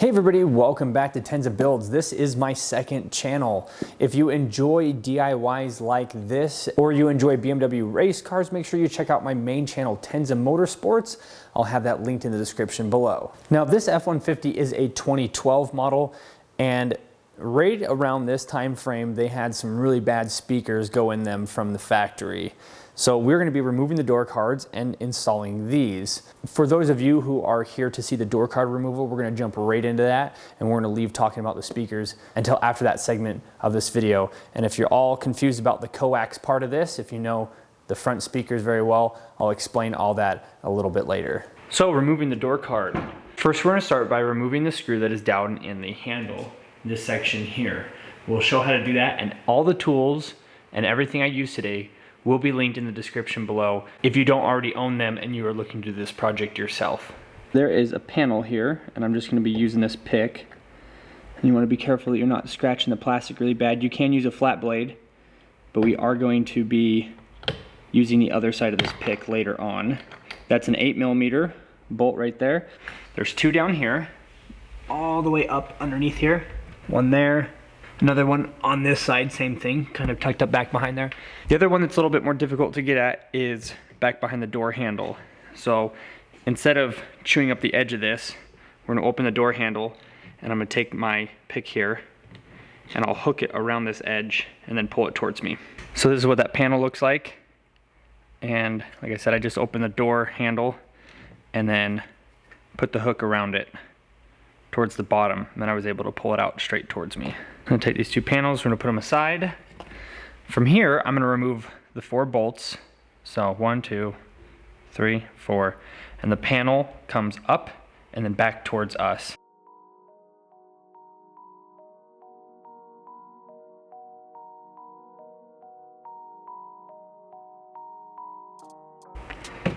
Hey everybody, welcome back to Tens of Builds. This is my second channel. If you enjoy DIYs like this, or you enjoy BMW race cars, make sure you check out my main channel, Tens of Motorsports. I'll have that linked in the description below. Now this F-150 is a 2012 model, and right around this time frame, they had some really bad speakers go in them from the factory. So we're going to be removing the door cards and installing these. For those of you who are here to see the door card removal, we're going to jump right into that, and we're going to leave talking about the speakers until after that segment of this video. And if you're all confused about the coax part of this, if you know the front speakers very well, I'll explain all that a little bit later. So removing the door card. First, we're going to start by removing the screw that is down in the handle, this section here. We'll show how to do that, and all the tools and everything I use today will be linked in the description below if you don't already own them and you are looking to do this project yourself. There is a panel here, and I'm just going to be using this pick. And you want to be careful that you're not scratching the plastic really bad. You can use a flat blade, but we are going to be using the other side of this pick later on. That's an 8mm bolt right there. There's two down here, all the way up underneath here. One there. Another one on this side, same thing, kind of tucked up back behind there. The other one that's a little bit more difficult to get at is back behind the door handle. So instead of chewing up the edge of this, we're gonna open the door handle, and I'm gonna take my pick here and I'll hook it around this edge and then pull it towards me. So this is what that panel looks like. And like I said, I just opened the door handle and then put the hook around it towards the bottom, and then I was able to pull it out straight towards me. I'm gonna take these two panels, we're gonna put them aside. From here, I'm gonna remove the 4 bolts. So 1, 2, 3, 4, and the panel comes up and then back towards us.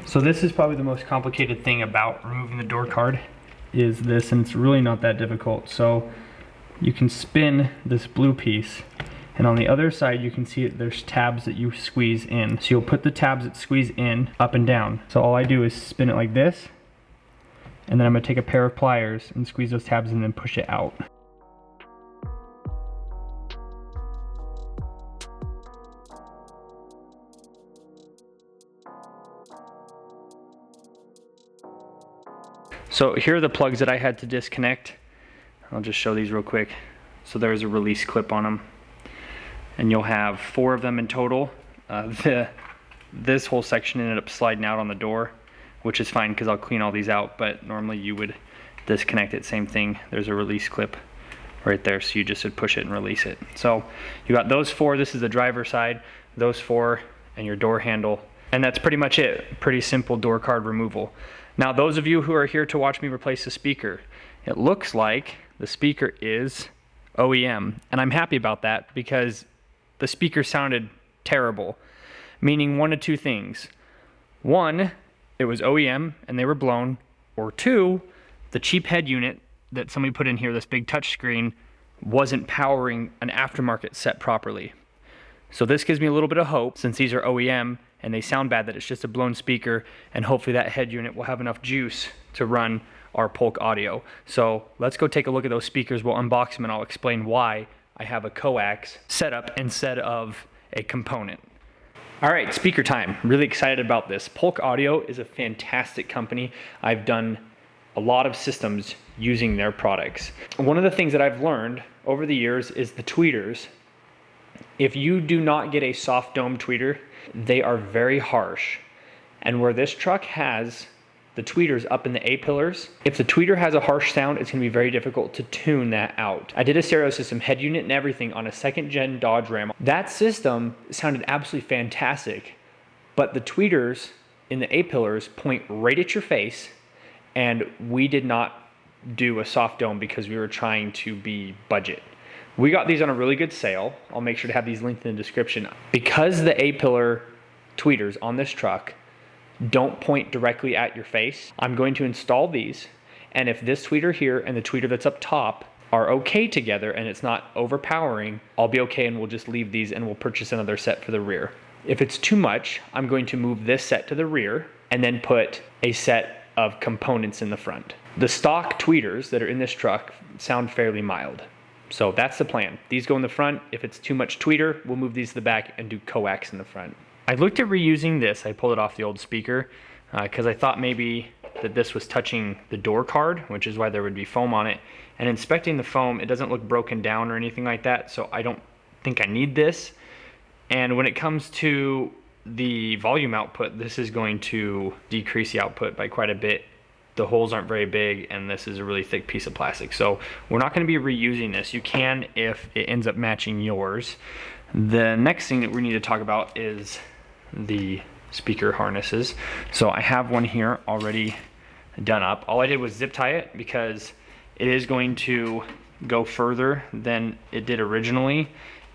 So this is probably the most complicated thing about removing the door card is this, and it's really not that difficult. So you can spin this blue piece, and on the other side you can see that there's tabs that you squeeze in. So you'll put the tabs that squeeze in up and down. So all I do is spin it like this, and then I'm gonna take a pair of pliers and squeeze those tabs and then push it out. So here are the plugs that I had to disconnect. I'll just show these real quick. So there's a release clip on them, and you'll have 4 of them in total. This whole section ended up sliding out on the door, which is fine because I'll clean all these out, but normally you would disconnect it. Same thing, there's a release clip right there, so you just would push it and release it. So you got those 4, this is the driver's side, those 4, and your door handle. And that's pretty much it. Pretty simple door card removal. Now those of you who are here to watch me replace the speaker, it looks like the speaker is OEM, and I'm happy about that because the speaker sounded terrible, meaning one of two things. One, it was OEM and they were blown, or 2, the cheap head unit that somebody put in here, this big touch screen, wasn't powering an aftermarket set properly. So this gives me a little bit of hope, since these are OEM and they sound bad, that it's just a blown speaker, and hopefully that head unit will have enough juice to run our Polk audio. So let's go take a look at those speakers. We'll unbox them and I'll explain why I have a coax setup instead of a component. All right, speaker time. Really excited about this. Polk Audio is a fantastic company. I've done a lot of systems using their products. One of the things that I've learned over the years is the tweeters. If you do not get a soft dome tweeter, they are very harsh. And where this truck has the tweeters up in the A-pillars, if the tweeter has a harsh sound, it's gonna be very difficult to tune that out. I did a stereo system, head unit and everything, on a 2nd gen Dodge Ram. That system sounded absolutely fantastic, but the tweeters in the A-pillars point right at your face, and we did not do a soft dome because we were trying to be budget. We got these on a really good sale. I'll make sure to have these linked in the description. Because the A-pillar tweeters on this truck don't point directly at your face, I'm going to install these, and if this tweeter here and the tweeter that's up top are okay together and it's not overpowering, I'll be okay, and we'll just leave these and we'll purchase another set for the rear. If it's too much, I'm going to move this set to the rear and then put a set of components in the front. The stock tweeters that are in this truck sound fairly mild. So that's the plan. These go in the front. If it's too much tweeter, we'll move these to the back and do coax in the front. I looked at reusing this. I pulled it off the old speaker because I thought maybe that this was touching the door card, which is why there would be foam on it. And inspecting the foam, it doesn't look broken down or anything like that, so I don't think I need this. And when it comes to the volume output, this is going to decrease the output by quite a bit. The holes aren't very big, and this is a really thick piece of plastic. So we're not going to be reusing this. You can if it ends up matching yours. The next thing that we need to talk about is the speaker harnesses. So I have one here already done up. All I did was zip tie it because it is going to go further than it did originally,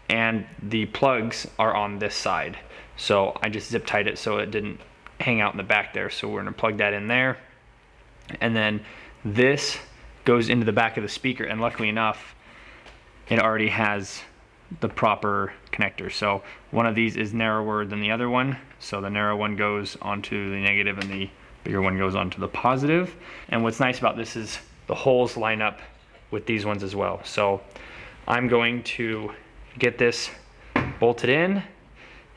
and the plugs are on this side. So I just zip tied it so it didn't hang out in the back there. So we're going to plug that in there. And then this goes into the back of the speaker, and luckily enough, it already has the proper connector. So one of these is narrower than the other one. So the narrow one goes onto the negative and the bigger one goes onto the positive. And what's nice about this is the holes line up with these ones as well. So I'm going to get this bolted in.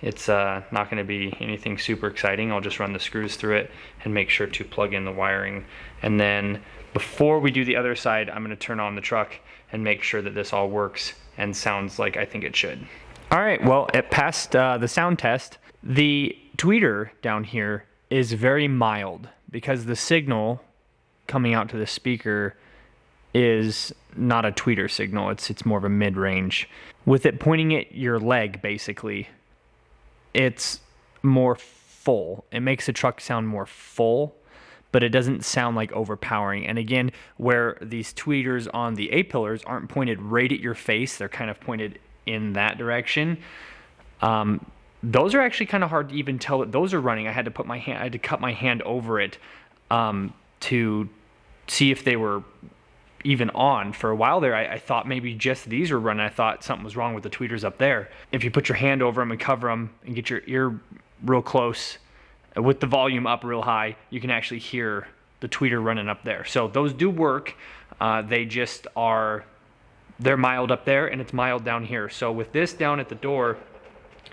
It's not going to be anything super exciting. I'll just run the screws through it and make sure to plug in the wiring. And then before we do the other side, I'm going to turn on the truck and make sure that this all works and sounds like I think it should. All right, well, it passed the sound test. The tweeter down here is very mild because the signal coming out to the speaker is not a tweeter signal. It's more of a mid-range. With it pointing at your leg, basically, it's more full. It makes the truck sound more full, but it doesn't sound like overpowering. And again, where these tweeters on the A-pillars aren't pointed right at your face, they're kind of pointed in that direction. Those are actually kind of hard to even tell that those are running. I had to cut my hand over it to see if they were even on. For a while there, I thought maybe just these were running. I thought something was wrong with the tweeters up there. If you put your hand over them and cover them and get your ear real close with the volume up real high, you can actually hear the tweeter running up there. So those do work. They just are, they're mild up there and it's mild down here. So with this down at the door,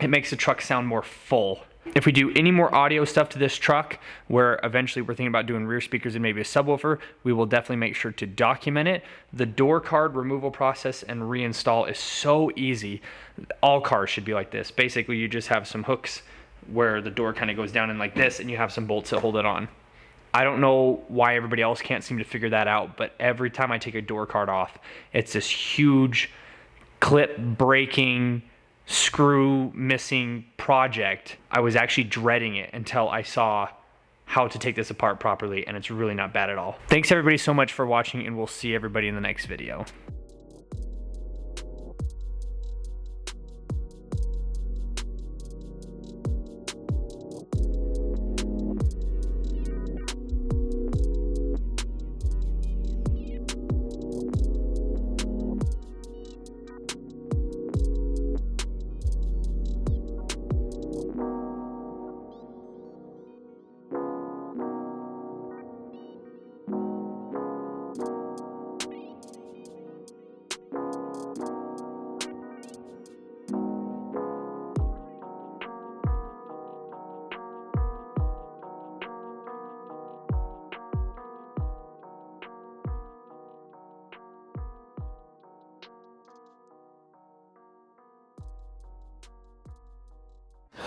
it makes the truck sound more full. If we do any more audio stuff to this truck, where eventually we're thinking about doing rear speakers and maybe a subwoofer, we will definitely make sure to document it. The door card removal process and reinstall is so easy. All cars should be like this. Basically, you just have some hooks where the door kind of goes down in like this, and you have some bolts that hold it on. I don't know why everybody else can't seem to figure that out, but every time I take a door card off, it's this huge clip breaking, screw missing project. I was actually dreading it until I saw how to take this apart properly, and it's really not bad at all. Thanks everybody so much for watching, and we'll see everybody in the next video.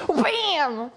Bam!